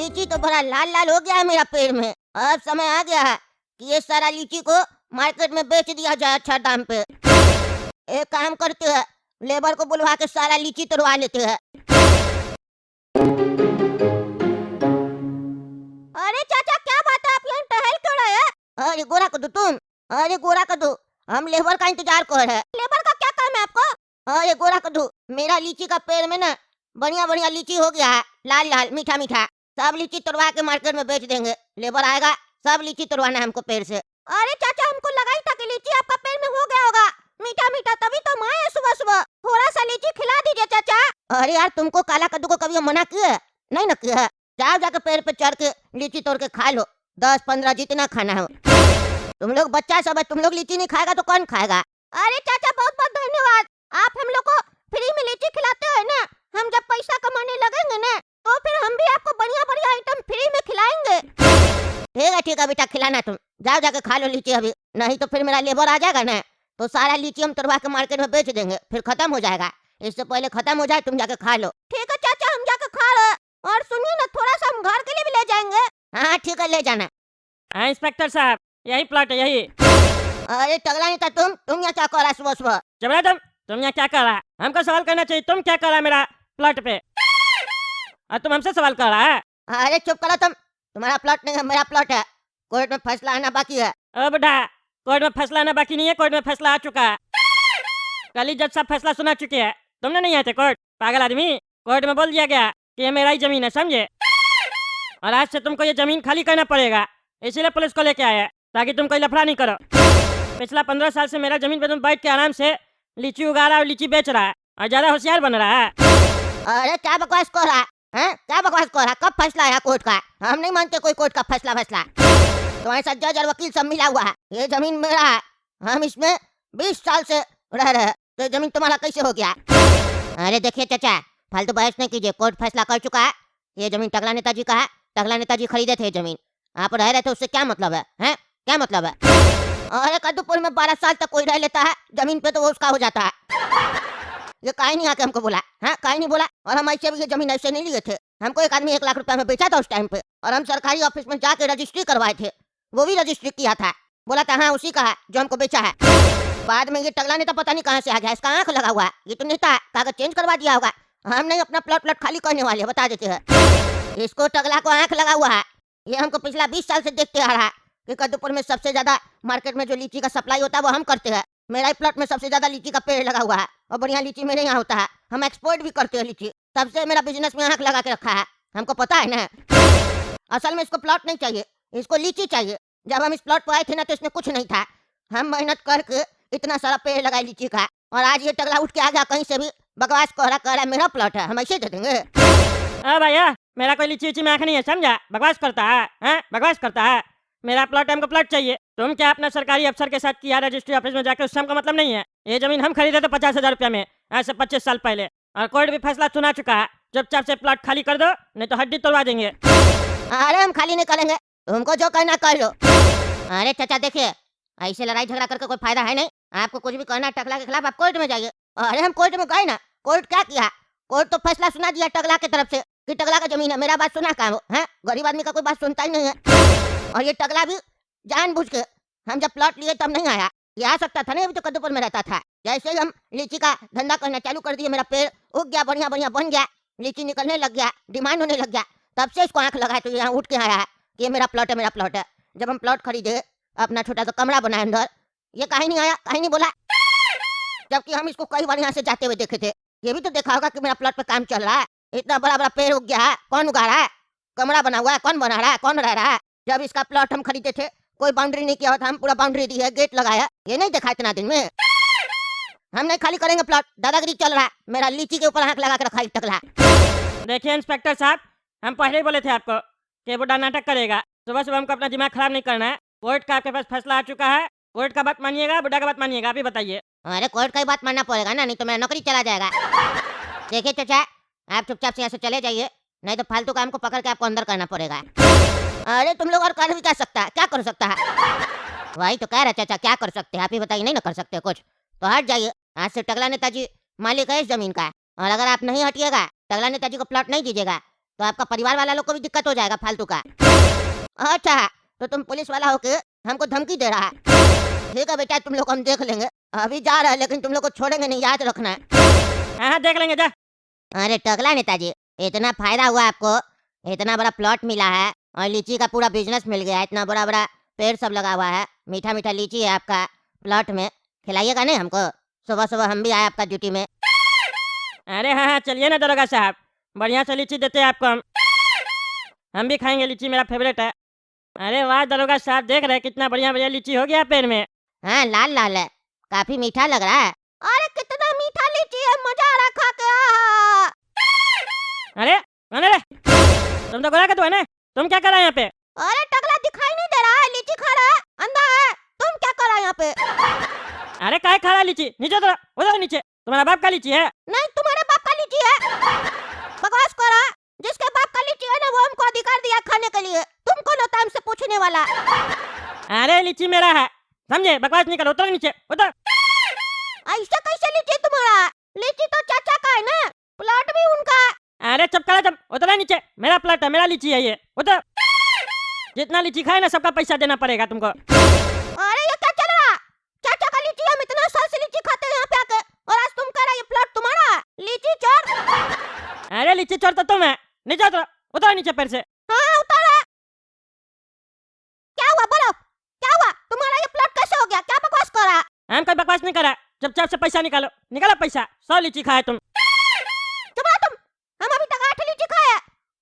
लीची तो बड़ा लाल लाल हो गया है मेरा पेड़ में। अब समय आ गया है कि ये सारा लीची को मार्केट में बेच दिया जाए अच्छा दाम पे। एक काम करते हैं, लेबर को बुलवा के सारा लीची तोड़वा लेते हैं। अरे चाचा, क्या बात है, आप यहाँ टहल क्यों रहे हैं? अरे गोरा कद्दू तुम, अरे गोरा कद्दू, हम लेबर का इंतजार कर रहे हैं। लेबर का क्या काम है आपको? अरे गोरा कद्दू, मेरा लीची का पेड़ में ना बढ़िया बढ़िया लीची हो गया है, लाल लाल मीठा मीठा। सब लीची तोड़वा के मार्केट में बेच देंगे। लेबर आएगा, सब लीची तोड़वाना है हमको पेड़ से। अरे चाचा, हमको लगा ही था कि लीची आपका पेड़ में हो गया होगा मीठा मीठा, तभी तो हम आए सुबह सुबह। थोड़ा सा लीची खिला दीजिए चाचा। अरे यार, तुमको काला कद्दू को कभी हम मना किए हैं? नहीं ना किया है। जाओ जाकर पेड़ पे चढ़ के लीची तोड़ के खा लो, 10-15 जितना खाना है। तुम लोग बच्चा सब है, तुम लोग लीची नहीं खाएगा तो कौन खाएगा? अरे चाचा, बहुत बहुत धन्यवाद, आप हम लोग को फ्री में लीची खिलाते हो ना। हम जब पैसा कमाने लगेंगे ना तो फिर हम भी आपको बढ़िया बढ़िया आइटम फ्री में खिलाएंगे। ठीक है बेटा, खिलाना तुम। जाओ जाके खा लो लीची अभी, नहीं तो फिर मेरा लेबर आ जाएगा ना तो सारा लीची हम तोड़वा के मार्केट में बेच देंगे, फिर खत्म हो जाएगा। इससे पहले खत्म हो जाए तुम जाके खा लो। ठीक है चाचा, हम जाके खा रहे हैं। और सुनिए ना, थोड़ा सा हम घर के लिए भी ले जाएंगे। हाँ ठीक है, ले जाना। हाँ इंस्पेक्टर साहब, यही प्लॉट है, यही। अरे टगला नहीं था तुम यहाँ क्या कर रहा है सुबह सुबह? जबरा तुम यहाँ क्या कर रहा है? हमको सवाल करना चाहिए, तुम क्या कर रहा है मेरा प्लॉट पे? और तुम हमसे सवाल कर रहा है? अरे चुप करो तुम, तुम्हारा प्लॉट नहीं है, मेरा प्लॉट है। कोर्ट में फैसला आना बाकी है। ओ बुढ़ा, कोर्ट में फैसला आना बाकी नहीं है, कोर्ट में फैसला आ चुका है। कल ही जज साहब फैसला सुना चुके हैं, तुमने नहीं आए थे कोर्ट? पागल आदमी, कोर्ट में बोल दिया गया कि ये मेरा ही जमीन है, समझे? और आज से तुमको ये जमीन खाली करना पड़ेगा, इसीलिए पुलिस को लेके आया है, ताकि तुम कोई लफड़ा नहीं करो। पिछला 15 साल से मेरा जमीन पे तुम बैठ के आराम से लीची उगा रहा है और लीची बेच रहा है, और ज्यादा होशियार बन रहा है। अरे क्या बकवास कर रहा है? क्या बकवास कर रहा है? कब फैसला आया कोर्ट का? हम नहीं मानते कोई कोर्ट का फैसला। तुम्हारे साथ जज और वकील सब मिला हुआ है। ये जमीन मेरा है, हम इसमें 20 साल से रह रहे हैं, तो जमीन तुम्हारा कैसे हो गया? अरे देखिए चाचा, फालतू बहस नहीं कीजिए, कोर्ट फैसला कर चुका है। ये जमीन टगला नेताजी का है, टगला नेताजी खरीदे थे जमीन। आप रह रहे थे, उससे क्या मतलब है? क्या मतलब है? अरे कद्दूपुर में 12 साल तक कोई रह लेता है जमीन पे तो वो उसका हो जाता है। ये काहे नहीं आके हमको बोला? काहे नहीं बोला? और हम ऐसे भी ये जमीन ऐसे नहीं लिए थे, हमको एक आदमी 1 लाख रुपया में बेचा था उस टाइम पे, और हम सरकारी ऑफिस में जाके रजिस्ट्री करवाए थे, वो भी रजिस्ट्री किया था। बोला था हाँ उसी का है जो हमको बेचा है। बाद में ये टगला नेता पता नहीं कहाँ से आ गया, इसका आंख लगा हुआ है। ये तो नेता है, कागज चेंज करवा दिया होगा। हम नहीं अपना प्लॉट खाली करने वाले, बता देते हैं। इसको टगला को आंख लगा हुआ है। ये हमको पिछला 20 साल से देखते आ रहा है कि कद्दूपुर में सबसे ज्यादा मार्केट में जो लीची का सप्लाई होता है वो हम करते हैं। मेरा ही प्लॉट में सबसे ज्यादा लीची का पेड़ लगा हुआ है और बढ़िया लीची मेरे यहाँ होता है। हम एक्सपोर्ट भी करते हैं लीची, तब से मेरा बिजनेस में आंख लगा के रखा है, हमको पता है ना। असल में इसको प्लॉट नहीं चाहिए, इसको लीची चाहिए। जब हम इस प्लॉट पर आए थे ना तो इसमें कुछ नहीं था, हम मेहनत करके इतना सारा पेड़ लगाए लीची का, और आज ये टगला उठ के आ गया कहीं से भी बकवास कह रहा है मेरा प्लॉट है, हम ऐसे दे देंगे? भैया, मेरा कोई लीची में आंख नहीं है, समझा? बकवास करता है, बकवास करता है। मेरा प्लॉट हमको प्लॉट चाहिए। तुम क्या अपना सरकारी अफसर के साथ किया रजिस्ट्री ऑफिस में जाकर, उससे हमको मतलब नहीं है। ये जमीन हम खरीदे थे 50,000 रुपया में, आज से 25 साल पहले, और कोर्ट भी फैसला सुना चुका है। चुपचाप से प्लॉट खाली कर दो, नहीं तो हड्डी तोड़वा देंगे। अरे हम खाली नहीं करेंगे, तुमको जो कहना कर लो। अरे चाचा देखिए, ऐसे लड़ाई झगड़ा करके कोई फायदा है नहीं। आपको कुछ भी कहना है टगला के खिलाफ, आप कोर्ट में जाइए। अरे हम कोर्ट में गए ना, कोर्ट क्या किया? कोर्ट तो फैसला सुना दिया टगला की तरफ से कि टगला का जमीन है। मेरा बात सुना कहाँ वो? गरीब आदमी का कोई बात सुनता ही नहीं है। और ये टगला भी जानबूझ के, हम जब प्लॉट लिए तब नहीं आया। ये आ सकता था ना, अभी तो कद्दूपुर में रहता था। जैसे ही हम लीची का धंधा करना चालू कर दिए, मेरा पेड़ उग गया, बढ़िया बढ़िया बन गया, लीची निकलने लग गया, डिमांड होने लग गया, तब से इसको आंख लगा है, तो यहाँ उठ के आया है कि ये मेरा प्लॉट है, मेरा प्लॉट है। जब हम प्लॉट खरीदे, अपना छोटा सा कमरा बनाया अंदर, ये कहीं नहीं आया, कहीं नहीं बोला, जबकि हम इसको कई बार यहाँ से जाते हुए देखे थे। ये भी तो देखा होगा कि मेरा प्लॉट पे काम चल रहा है, इतना बड़ा बड़ा पेड़ उग गया है, कौन उगा रहा है? कमरा बना हुआ है, कौन बना रहा है, कौन रह रहा है? जब इसका प्लॉट हम खरीदे थे कोई बाउंड्री नहीं किया होता, हम पूरा बाउंड्री दी है, गेट लगाया, ये नहीं देखा इतना दिन में। हम नहीं खाली करेंगे प्लॉट, दादागिरी चल रहा है, मेरा लीची के ऊपर आंख लगा के रखा है टकला। देखिए इंस्पेक्टर साहब, हम पहले ही बोले थे आपको कि बुढ़ा नाटक करेगा। सुबह सुबह हमको अपना दिमाग खराब नहीं करना है। कोर्ट का आपके पास फैसला आ चुका है, कोर्ट का बात मानिएगा, बुढ़ा का बात मानिएगा, आप ही बताइए। अरे कोर्ट का ही बात मानना पड़ेगा ना, नहीं तो मेरा नौकरी चला जाएगा। देखिए चाचा, आप चुपचाप से यहाँ से चले जाइए, नहीं तो फालतू काम को पकड़ के आपको अंदर करना पड़ेगा। अरे तुम लोग और कर भी क्या सकता है, क्या कर सकता है? वही तो कह रहा चाचा, क्या कर सकते हैं आप ही बताइए। नहीं ना कर सकते कुछ तो हट जाइए। आज से टगला नेताजी मालिक है इस जमीन का, और अगर आप नहीं हटिएगा, टगला नेताजी को प्लॉट नहीं दीजिएगा, तो आपका परिवार वाला लोग को भी दिक्कत हो जाएगा फालतू का। अच्छा, तो तुम पुलिस वाला होके हमको धमकी दे रहा है। ठीक है बेटा, तुम लोग को हम देख लेंगे। अभी जा रहा है लेकिन तुम लोग को छोड़ेंगे नहीं, याद रखना है। हाँ हाँ देख लेंगे जा। अरे टकला नेताजी, इतना फायदा हुआ आपको, इतना बड़ा प्लॉट मिला है और लीची का पूरा बिजनेस मिल गया है, इतना बड़ा बड़ा पेड़ सब लगा हुआ है, मीठा मीठा लीची है आपका प्लॉट में, खिलाइएगा नहीं हमको? सुबह सुबह हम भी आए आपका ड्यूटी में। अरे हाँ हाँ चलिए ना दरोगा साहब, बढ़िया से लीची देते हैं आपको हम भी खाएंगे, लीची मेरा फेवरेट है। अरे वाह दरोगा साहब, देख रहे हैं कितना बढ़िया बढ़िया लीची हो गया पेड़ में। हाँ लाल लाल है, काफी मीठा लग रहा है। अरे कितना मीठा लीची है, मजा आ रहा खा के। आहा! अरे कौन है रे? तुम तो गोरा का तो है ना, तुम क्या कर रहे हैं यहाँ पे? अरे टकला दिखाई नहीं दे रहा है, लीची खा रहा है, अंधा है। तुम क्या कर रहा है यहाँ पे? अरे काहे खा रहा है लीची? नीचे उतरो, उधर नीचे, तुम्हारा बाप का लीची है। नहीं, तुम्हारे बाप का लीची है। बकवास कर रहा है। जिसके बाप का लीची है ना, वो हमको अधिकार दिया खाने के लिए। तुम कौन होता है हमसे पूछने वाला? अरे लीची मेरा है, समझे? बकवास नहीं करो, उतर नीचे उतर। ऐसा कैसे लीची तुम्हारा? लीची तो चाचा का है ना, प्लॉट भी उनका है। अरे चुप करा, जब उतरा नीचे, मेरा प्लॉट है, मेरा लीची है ये, उतर। जितना लीची खाए ना सबका पैसा देना पड़ेगा तुमको। अरे ये क्या चल रहा? चाचा का लीची, हम इतना साल से लीची खाते हैं यहाँ पे आके, और आज तुम कह रहा ये प्लॉट तुम्हारा है? लीची चोर। अरे लीची चोर तो तुम है, नीचे उतरो, उतर नीचे पैर से। हाँ उतारा। क्या हुआ बोलो, क्या हुआ? तुम्हारा ये प्लॉट कैसे हो गया? क्या बकवास कर रहा? हम कोई बकवास नहीं करा, चुपचाप से पैसा निकालो, निकालो पैसा। 100 लीची खाए तुम। चुप रहो तुम। हम अभी तक 8 लीची खाए हैं,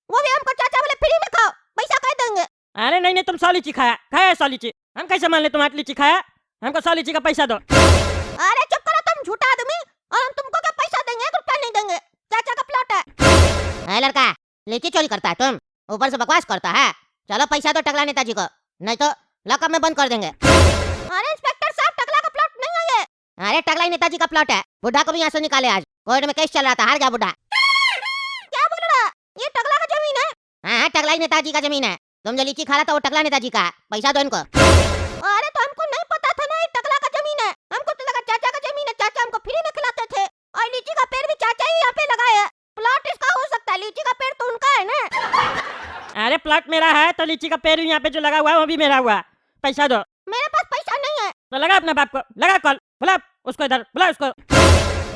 वो भी हमको चाचा बोले फ्री में खाओ, पैसा कह देंगे। अरे नहीं नहीं, तुम 100 लीची खाया, खाया 100 लीची, हम कैसे मान ले तुम 8 लीची खाया? हमको 100 लीची का पैसा दो। अरे चुप करो तुम झूठा आदमी, और हम तुमको क्या पैसा देंगे? 1 रुपया नहीं देंगे, चाचा का प्लॉट है। लड़का, लीची चोरी करता है तुम, ऊपर से बकवास करता है। चलो पैसा दो टकला नेताजी को, नहीं तो लॉकअप में बंद कर देंगे। अरे इंस्पेक्टर साहब, टकला का प्लॉट नहीं है ये। अरे टकला ही नेताजी का प्लॉट है, बुढ़ा को भी यहाँ से निकाले। आज कोर्ट में केस चल रहा था, हार गया बुढ़ा। क्या बोल रहा? ये टकला का जमीन है? हाँ टकला ही नेताजी का जमीन है। तुम जो लीची खा रहा था वो टकला नेताजी का है, पैसा दो इनको। अरे तो हमको नहीं पता था ना ये टकला का जमीन है, हमको तो लगा चाचा का जमीन है, चाचा हमको फ्री में खिलाते थे। और लीची का पेड़ भी चाचा ही यहाँ पे लगाए है, प्लॉट इसका हो सकता है, लीची का पेड़ तो उनका है ना। अरे प्लॉट मेरा है तो लीची का पेड़ भी यहाँ पे जो लगा हुआ है वो भी मेरा हुआ, पैसा दो। मेरे पास पैसा नहीं है। तो लगा अपने बाप को, लगा कॉल, बुला उसको इधर, बुला उसको।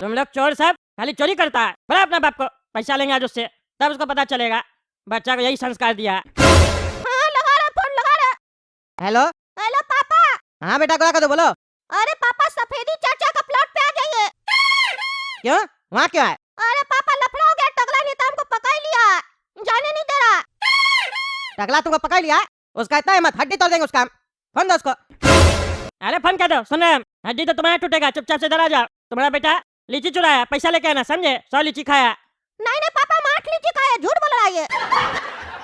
तुम लोग चोर सब खाली चोरी करता है, बुला अपने बाप को, पैसा लेंगे आज उससे, तब उसको पता चलेगा। बच्चा को यही संस्कार दिया। हाँ लगा रहा, फोन लगा रहा। हेलो हेलो पापा। हाँ बेटा गोरा का तो बोलो। अरे पापा, सफेदी चाचा का प्लॉट पे आ जाइए। क्यों, वहाँ क्यों है? अरे पापा लफड़ा हो गया, टकला नेता हमको पकड़ लिया, जाने नहीं दे रहा। टकला तुमको पकड़ लिया है? उसका इतना हिम्मत, हड्डी तोड़ देंगे उसका हम। फोन दो उसको। अरे फोन कर दो, सुन रहे हैं? हड्डी तो तुम्हारा टूटेगा, चुपचाप से इधर आ जाओ। तुम्हारा बेटा लीची चुराया, पैसा लेके आना, समझे? 100 लीची खाया। नहीं नहीं पापा, हम 8 लीची खाए, झूठ बोल रहा है ये।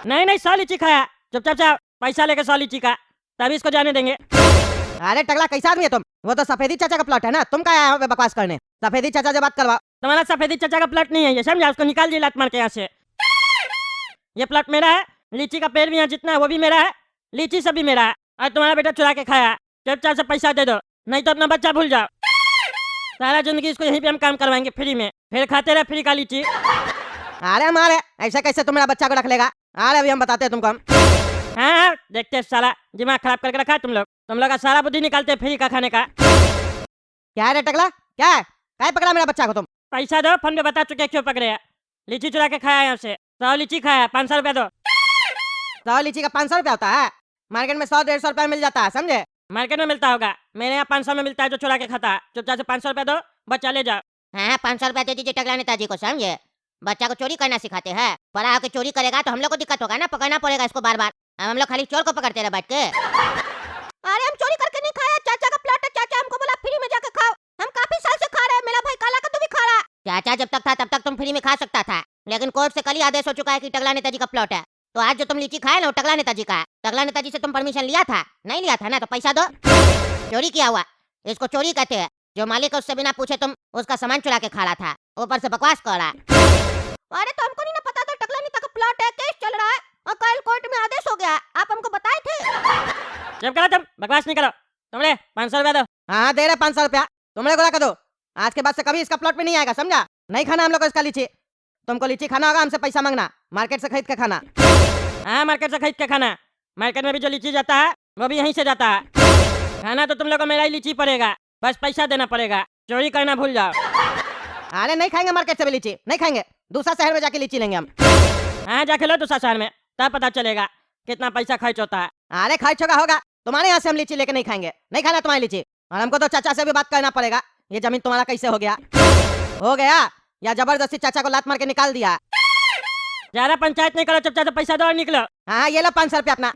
नहीं नहीं 100 लीची खाया, चुपचाप से आओ, पैसा लेके 100 लीची का, तभी इसको जाने देंगे। अरे टकला कैसा आदमी है तुम? वो तो सफेदी चाचा का प्लॉट है ना, तुम क्या आए हो बकवास करने? सफेदी चाचा से बात करवाओ। तुम्हारा सफेदी चाचा का प्लॉट नहीं है ये, समझा? उसको निकाल दिए लात मार के यहाँ से। ये प्लॉट मेरा है, लीची का पेड़ भी यहाँ जितना है वो भी मेरा है, लीची सब भी मेरा है, और तुम्हारा बेटा चुरा के खाया। चुपचाप से पैसा दे दो, नहीं तो अपना बच्चा भूल जाओ। सारा जिंदगी इसको यहीं पे हम काम करवाएंगे फ्री में, फिर खाते रहे फ्री का लीची। अरे मारे, ऐसे कैसे तुम मेरा बच्चा को रख लेगा? अरे अभी हम बताते हैं तुमको हम। हाँ हाँ देखते हैं, सारा दिमाग खराब करके रखा है तुम लोग का सारा बुद्धि निकालते हैं फ्री का खाने का। क्या है रे टकला, क्या है? क्या पकड़ा मेरा बच्चा को तुम? पैसा दो, फोन में बता चुके क्यों पकड़े हैं। लीची चुरा के खाया यहाँ से, 100 लीची खाया, 500 रुपया दो। 100 लीची का 500 रुपया होता है? मार्केट में 100-150 रुपया मिल जाता है, समझे? मार्केट में मिलता होगा, मेरे यहाँ 500 में मिलता है जो चुरा के खाता है। चुपचाप से 500 रुपया दो, बच्चा ले जाओ। हाँ 500 रुपया दे दीजिए टकला नेताजी को, समझे? बच्चा को चोरी करना सिखाते हैं, बड़ा होकर चोरी करेगा तो हम लोग को दिक्कत होगा ना, पकड़ना पड़ेगा इसको बार बार। हम लोग खाली चोर को पकड़ते रहे बैठ के। अरे हम चोरी करके नहीं खाया, चाचा का प्लॉट है, चाचा हमको बोला फ्री में जाके खाओ, हम काफी साल से खा रहे हैं, मेरा भाई काला का तो भी खा रहा। चाचा जब तक था तब तक तुम फ्री में खा सकता था, लेकिन कोर्ट से कल ही आदेश हो चुका है कि टकला नेताजी का प्लॉट है। तो आज जो तुम लीची खाए ना वो टकला नेताजी का है। टकला नेताजी से तुम परमिशन लिया था? नहीं लिया था ना, तो पैसा दो। चोरी किया हुआ, इसको चोरी कहते हैं। जो मालिक है उससे बिना पूछे तुम उसका सामान चुरा के खा रहा था, ऊपर से बकवास कर रहा है। अरे तो हमको नहीं ना पता था टकला नेता का प्लॉट है, केस चल रहा है और कल कोर्ट में आदेश हो गया, आप हमको बताए थे। चुप करो, तुम बकवास नहीं करो। तुमने 500 रुपया दो। हाँ दे रहे 500 रुपया, तुमने गोरा का दो। आज के बाद से कभी इसका प्लॉट पे नहीं आएगा, समझा? नहीं खाना हम लोग को इसका लीची। तुमको लीची खाना होगा, हमसे पैसा मांगना, मार्केट से खरीद के खाना। हाँ, मार्केट से खरीद के खाना। मार्केट में भी जो लीची जाता है वो भी यहीं से जाता है। खाना तो तुम लोगों को मेरा ही लीची पड़ेगा, बस पैसा देना पड़ेगा। चोरी करना भूल जाओ। अरे नहीं खाएंगे मार्केट से भी लीची, नहीं खाएंगे, दूसरा शहर में जाके लीची लेंगे हम। हाँ, जाके लो दूसरा शहर में, तब पता चलेगा कितना पैसा खर्च होता है। अरे खर्च होगा, तुम्हारे यहाँ से हम लीची लेके नहीं खाएंगे, नहीं खाना तुम्हारी लीची। और हमको तो चाचा से भी बात करना पड़ेगा, ये जमीन तुम्हारा कैसे हो गया या जबरदस्ती चाचा को लात मार के निकाल दिया? ज्यादा पंचायत नहीं करो, चुपचाप से पैसा दो और निकलो। हाँ ये लो 500 रुपया अपना।